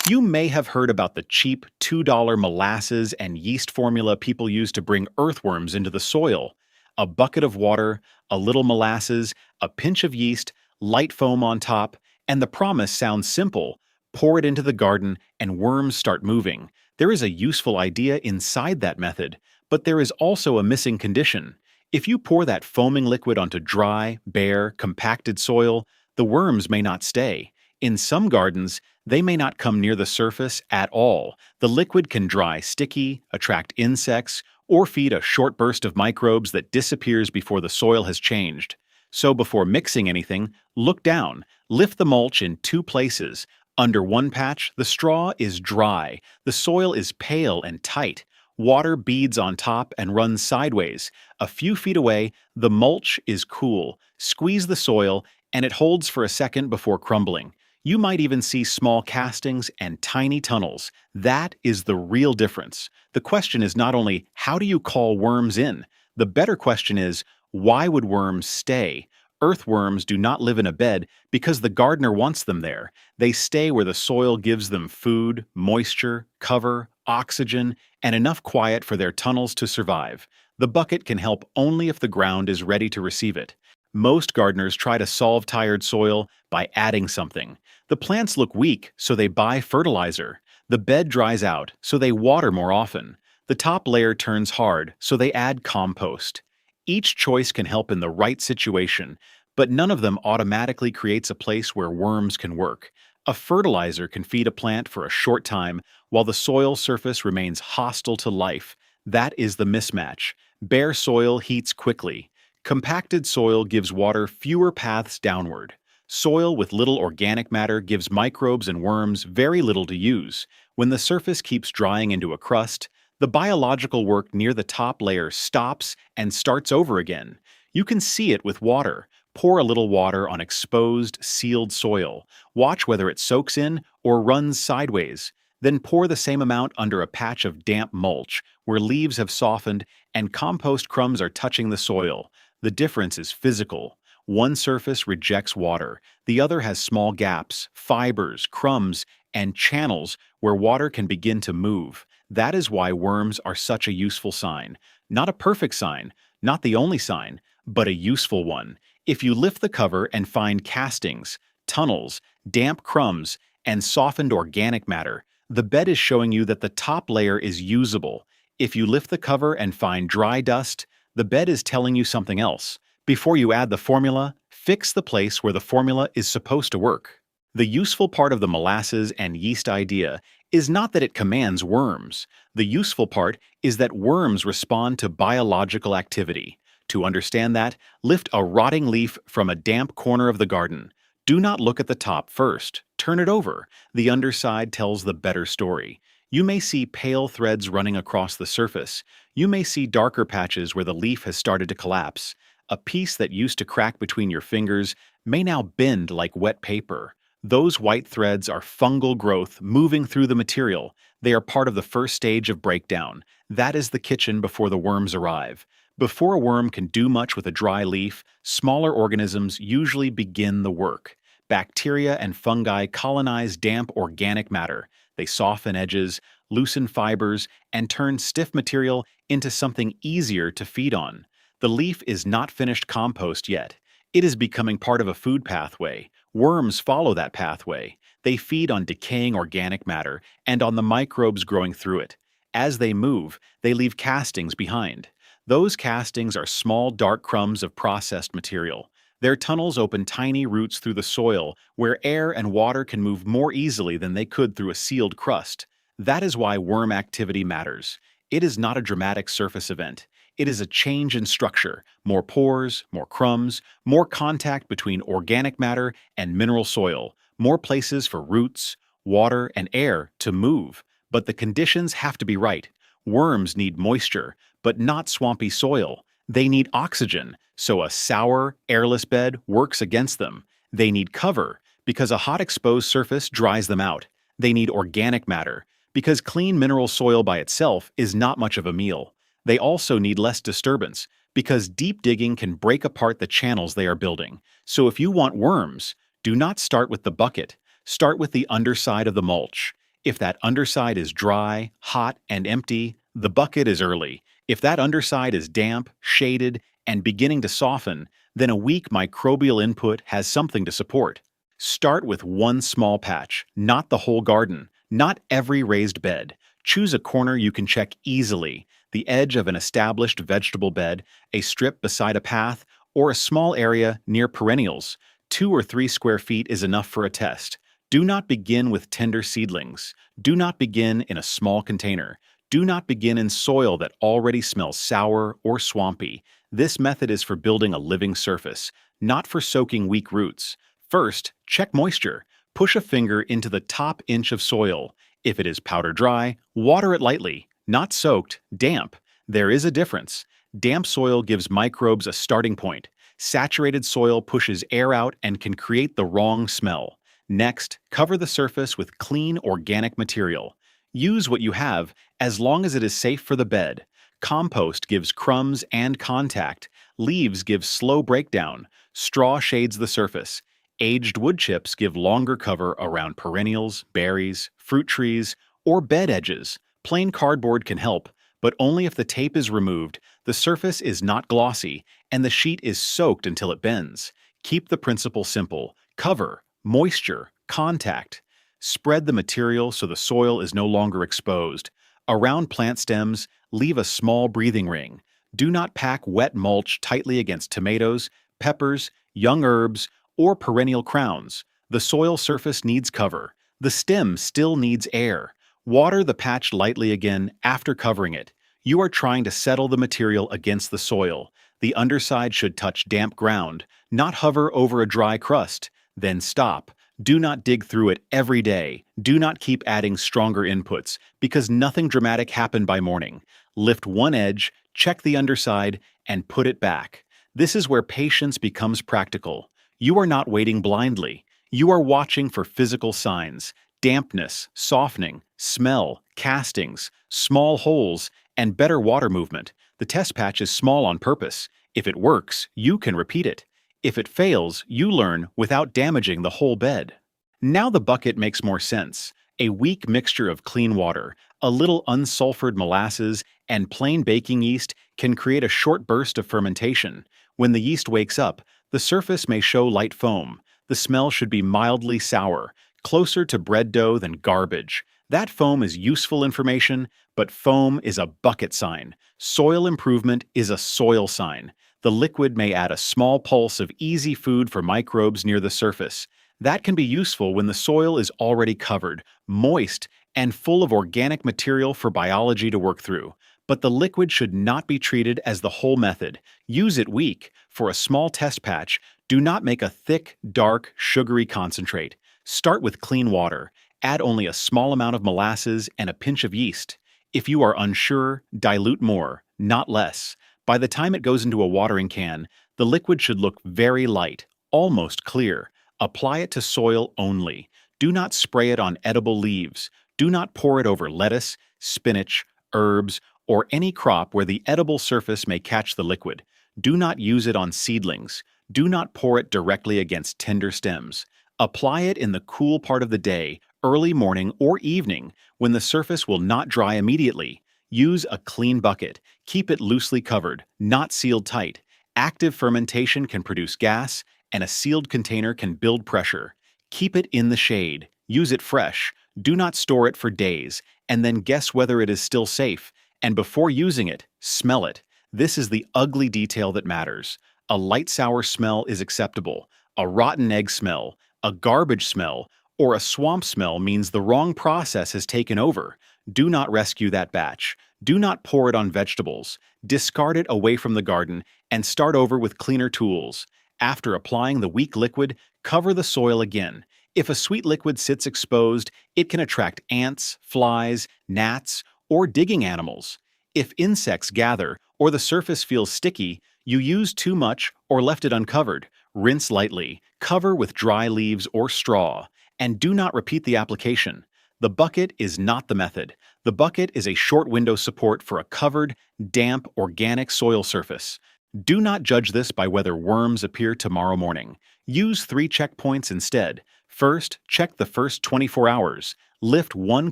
You may have heard about the cheap $2 molasses and yeast formula people use to bring earthworms into the soil. A bucket of water, a little molasses, a pinch of yeast, light foam on top, and the promise sounds simple. Pour it into the garden and worms start moving. There is a useful idea inside that method, but there is also a missing condition. If you pour that foaming liquid onto dry, bare, compacted soil, the worms may not stay. In some gardens, they may not come near the surface at all. The liquid can dry sticky, attract insects, or feed a short burst of microbes that disappears before the soil has changed. So before mixing anything, look down. Lift the mulch in two places. Under one patch, the straw is dry. The soil is pale and tight. Water beads on top and runs sideways. A few feet away, the mulch is cool. Squeeze the soil, and it holds for a second before crumbling. You might even see small castings and tiny tunnels. That is the real difference. The question is not only how do you call worms in? The better question is why would worms stay? Earthworms do not live in a bed because the gardener wants them there. They stay where the soil gives them food, moisture, cover, oxygen, and enough quiet for their tunnels to survive. The bucket can help only if the ground is ready to receive it. Most gardeners try to solve tired soil by adding something. The plants look weak, so they buy fertilizer. The bed dries out, so they water more often. The top layer turns hard, so they add compost. Each choice can help in the right situation, but none of them automatically creates a place where worms can work. A fertilizer can feed a plant for a short time, while the soil surface remains hostile to life. That is the mismatch. Bare soil heats quickly. Compacted soil gives water fewer paths downward. Soil with little organic matter gives microbes and worms very little to use. When the surface keeps drying into a crust, the biological work near the top layer stops and starts over again. You can see it with water. Pour a little water on exposed, sealed soil. Watch whether it soaks in or runs sideways. Then pour the same amount under a patch of damp mulch where leaves have softened and compost crumbs are touching the soil. The difference is physical. One surface rejects water. The other has small gaps, fibers, crumbs, and channels where water can begin to move. That is why worms are such a useful sign. Not a perfect sign, not the only sign, but a useful one. If you lift the cover and find castings, tunnels, damp crumbs, and softened organic matter, the bed is showing you that the top layer is usable. If you lift the cover and find dry dust, the bed is telling you something else. Before you add the formula, fix the place where the formula is supposed to work. The useful part of the molasses and yeast idea is not that it commands worms. The useful part is that worms respond to biological activity. To understand that, lift a rotting leaf from a damp corner of the garden. Do not look at the top first. Turn it over. The underside tells the better story. You may see pale threads running across the surface. You may see darker patches where the leaf has started to collapse. A piece that used to crack between your fingers may now bend like wet paper. Those white threads are fungal growth moving through the material. They are part of the first stage of breakdown. That is the kitchen before the worms arrive. Before a worm can do much with a dry leaf, smaller organisms usually begin the work. Bacteria and fungi colonize damp organic matter. They soften edges, loosen fibers, and turn stiff material into something easier to feed on. The leaf is not finished compost yet. It is becoming part of a food pathway. Worms follow that pathway. They feed on decaying organic matter and on the microbes growing through it. As they move, they leave castings behind. Those castings are small dark crumbs of processed material. Their tunnels open tiny roots through the soil where air and water can move more easily than they could through a sealed crust. That is why worm activity matters. It is not a dramatic surface event. It is a change in structure, more pores, more crumbs, more contact between organic matter and mineral soil, more places for roots, water, and air to move. But the conditions have to be right. Worms need moisture, but not swampy soil. They need oxygen, so a sour, airless bed works against them. They need cover, because a hot exposed surface dries them out. They need organic matter, because clean mineral soil by itself is not much of a meal. They also need less disturbance, because deep digging can break apart the channels they are building. So if you want worms, do not start with the bucket. Start with the underside of the mulch. If that underside is dry, hot, and empty, the bucket is early. If that underside is damp, shaded, and beginning to soften, then a weak microbial input has something to support. Start with one small patch, not the whole garden, not every raised bed. Choose a corner you can check easily, the edge of an established vegetable bed, a strip beside a path, or a small area near perennials. 2 or 3 square feet is enough for a test. Do not begin with tender seedlings. Do not begin in a small container. Do not begin in soil that already smells sour or swampy. This method is for building a living surface, not for soaking weak roots. First, check moisture. Push a finger into the top inch of soil. If it is powder dry, water it lightly. Not soaked, damp. There is a difference. Damp soil gives microbes a starting point. Saturated soil pushes air out and can create the wrong smell. Next, cover the surface with clean organic material. Use what you have as long as it is safe for the bed. Compost gives crumbs and contact. Leaves give slow breakdown. Straw shades the surface. Aged wood chips give longer cover around perennials, berries, fruit trees, or bed edges. Plain cardboard can help, but only if the tape is removed, the surface is not glossy, and the sheet is soaked until it bends. Keep the principle simple. Cover, moisture, contact. Spread the material so the soil is no longer exposed. Around plant stems, leave a small breathing ring. Do not pack wet mulch tightly against tomatoes, peppers, young herbs, or perennial crowns. The soil surface needs cover. The stem still needs air. Water the patch lightly again after covering it. You are trying to settle the material against the soil. The underside should touch damp ground, not hover over a dry crust. Then stop. Do not dig through it every day. Do not keep adding stronger inputs, because nothing dramatic happened by morning. Lift one edge, check the underside, and put it back. This is where patience becomes practical. You are not waiting blindly. You are watching for physical signs: dampness, softening, smell, castings, small holes, and better water movement. The test patch is small on purpose. If it works, you can repeat it. If it fails, you learn without damaging the whole bed. Now the bucket makes more sense. A weak mixture of clean water, a little unsulfured molasses, and plain baking yeast can create a short burst of fermentation. When the yeast wakes up, the surface may show light foam. The smell should be mildly sour, closer to bread dough than garbage. That foam is useful information, but foam is a bucket sign. Soil improvement is a soil sign. The liquid may add a small pulse of easy food for microbes near the surface. That can be useful when the soil is already covered, moist, and full of organic material for biology to work through. But the liquid should not be treated as the whole method. Use it weak. For a small test patch, do not make a thick, dark, sugary concentrate. Start with clean water. Add only a small amount of molasses and a pinch of yeast. If you are unsure, dilute more, not less. By the time it goes into a watering can, the liquid should look very light, almost clear. Apply it to soil only. Do not spray it on edible leaves. Do not pour it over lettuce, spinach, herbs, or any crop where the edible surface may catch the liquid. Do not use it on seedlings. Do not pour it directly against tender stems. Apply it in the cool part of the day, early morning or evening, when the surface will not dry immediately. Use a clean bucket. Keep it loosely covered, not sealed tight. Active fermentation can produce gas, and a sealed container can build pressure. Keep it in the shade. Use it fresh. Do not store it for days, and then guess whether it is still safe. And before using it, smell it. This is the ugly detail that matters. A light sour smell is acceptable. A rotten egg smell, a garbage smell, or a swamp smell means the wrong process has taken over. Do not rescue that batch. Do not pour it on vegetables. Discard it away from the garden and start over with cleaner tools. After applying the weak liquid, cover the soil again. If a sweet liquid sits exposed, it can attract ants, flies, gnats, or digging animals. If insects gather or the surface feels sticky, you used too much or left it uncovered. Rinse lightly, cover with dry leaves or straw, and do not repeat the application. The bucket is not the method. The bucket is a short window support for a covered, damp, organic soil surface. Do not judge this by whether worms appear tomorrow morning. Use 3 checkpoints instead. First, check the first 24 hours. Lift one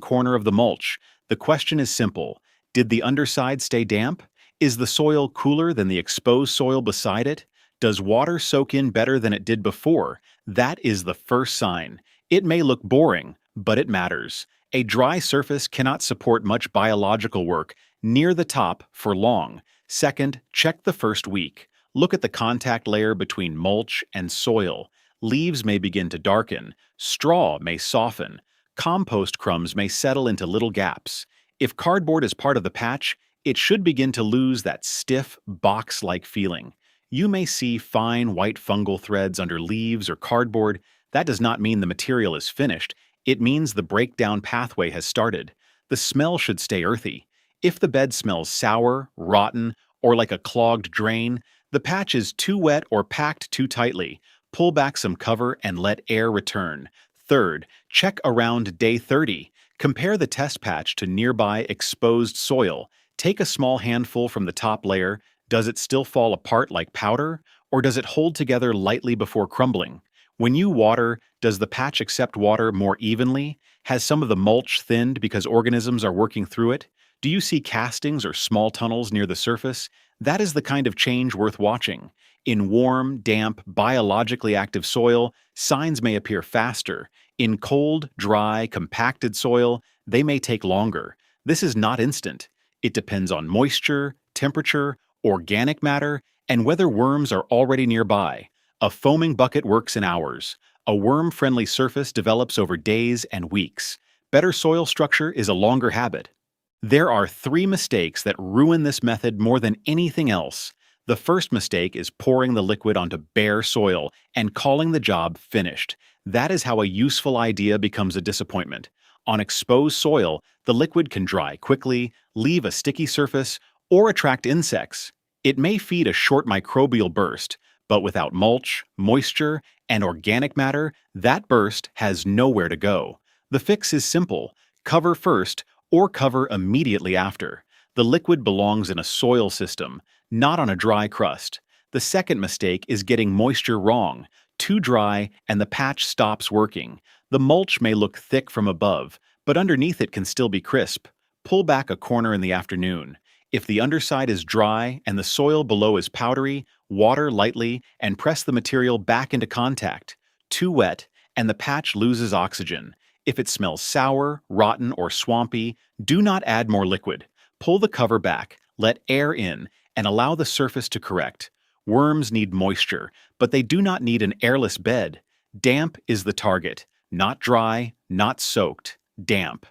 corner of the mulch. The question is simple. Did the underside stay damp? Is the soil cooler than the exposed soil beside it? Does water soak in better than it did before? That is the first sign. It may look boring, but it matters. A dry surface cannot support much biological work near the top for long. Second, check the first week. Look at the contact layer between mulch and soil. Leaves may begin to darken, straw may soften, compost crumbs may settle into little gaps. If cardboard is part of the patch, it should begin to lose that stiff, box-like feeling. You may see fine white fungal threads under leaves or cardboard. That does not mean the material is finished. It means the breakdown pathway has started. The smell should stay earthy. If the bed smells sour, rotten, or like a clogged drain, the patch is too wet or packed too tightly. Pull back some cover and let air return. Third, check around day 30. Compare the test patch to nearby exposed soil. Take a small handful from the top layer. Does it still fall apart like powder, or does it hold together lightly before crumbling? When you water, does the patch accept water more evenly? Has some of the mulch thinned because organisms are working through it? Do you see castings or small tunnels near the surface? That is the kind of change worth watching. In warm, damp, biologically active soil, signs may appear faster. In cold, dry, compacted soil, they may take longer. This is not instant. It depends on moisture, temperature, organic matter, and whether worms are already nearby. A foaming bucket works in hours. A worm-friendly surface develops over days and weeks. Better soil structure is a longer habit. There are 3 mistakes that ruin this method more than anything else. The first mistake is pouring the liquid onto bare soil and calling the job finished. That is how a useful idea becomes a disappointment. On exposed soil, the liquid can dry quickly, leave a sticky surface, or attract insects. It may feed a short microbial burst, but without mulch, moisture, and organic matter, that burst has nowhere to go. The fix is simple. Cover first, or cover immediately after. The liquid belongs in a soil system, not on a dry crust. The second mistake is getting moisture wrong. Too dry, and the patch stops working. The mulch may look thick from above, but underneath it can still be crisp. Pull back a corner in the afternoon. If the underside is dry and the soil below is powdery, water lightly and press the material back into contact. Too wet, and the patch loses oxygen. If it smells sour, rotten, or swampy, do not add more liquid. Pull the cover back, let air in, and allow the surface to correct. Worms need moisture, but they do not need an airless bed. Damp is the target. Not dry, not soaked. Damp.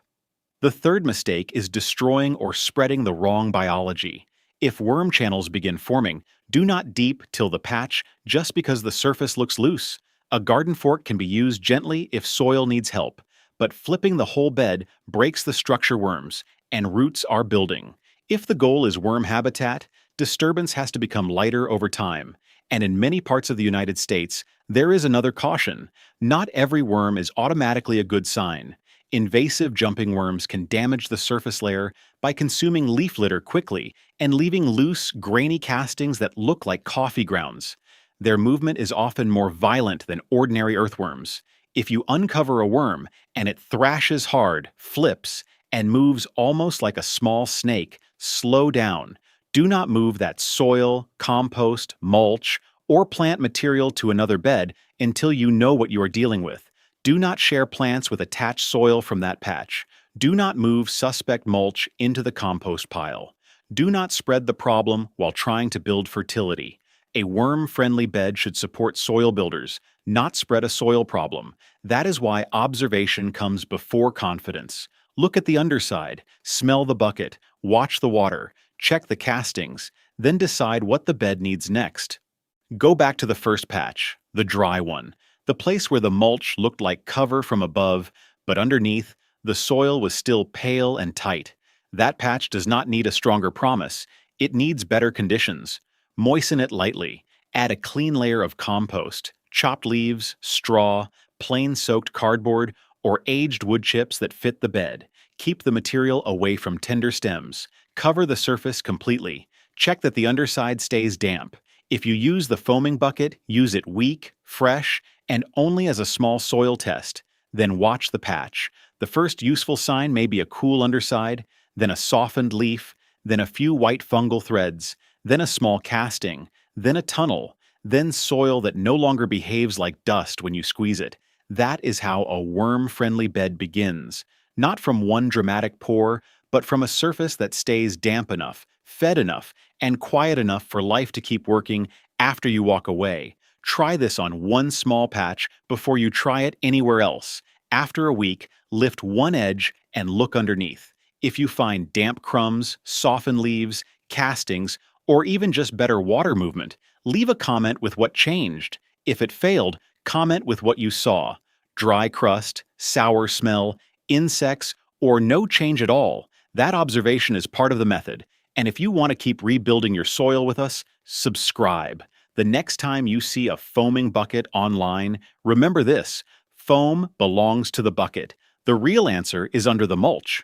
The third mistake is destroying or spreading the wrong biology. If worm channels begin forming, do not deep till the patch just because the surface looks loose. A garden fork can be used gently if soil needs help, but flipping the whole bed breaks the structure worms, and roots are building. If the goal is worm habitat, disturbance has to become lighter over time. And in many parts of the United States, there is another caution. Not every worm is automatically a good sign. Invasive jumping worms can damage the surface layer by consuming leaf litter quickly and leaving loose, grainy castings that look like coffee grounds. Their movement is often more violent than ordinary earthworms. If you uncover a worm and it thrashes hard, flips, and moves almost like a small snake, slow down. Do not move that soil, compost, mulch, or plant material to another bed until you know what you are dealing with. Do not share plants with attached soil from that patch. Do not move suspect mulch into the compost pile. Do not spread the problem while trying to build fertility. A worm-friendly bed should support soil builders, not spread a soil problem. That is why observation comes before confidence. Look at the underside, smell the bucket, watch the water, check the castings, then decide what the bed needs next. Go back to the first patch, the dry one. The place where the mulch looked like cover from above, but underneath, the soil was still pale and tight. That patch does not need a stronger promise. It needs better conditions. Moisten it lightly. Add a clean layer of compost, chopped leaves, straw, plain soaked cardboard, or aged wood chips that fit the bed. Keep the material away from tender stems. Cover the surface completely. Check that the underside stays damp. If you use the foaming bucket, use it weak, fresh, and only as a small soil test. Then watch the patch. The first useful sign may be a cool underside, then a softened leaf, then a few white fungal threads, then a small casting, then a tunnel, then soil that no longer behaves like dust when you squeeze it. That is how a worm-friendly bed begins. Not from one dramatic pour, but from a surface that stays damp enough, fed enough, and quiet enough for life to keep working after you walk away. Try this on one small patch before you try it anywhere else. After a week, lift one edge and look underneath. If you find damp crumbs, softened leaves, castings, or even just better water movement, leave a comment with what changed. If it failed, comment with what you saw. Dry crust, sour smell, insects, or no change at all. That observation is part of the method. And if you want to keep rebuilding your soil with us, subscribe. The next time you see a foaming bucket online, remember this: foam belongs to the bucket. The real answer is under the mulch.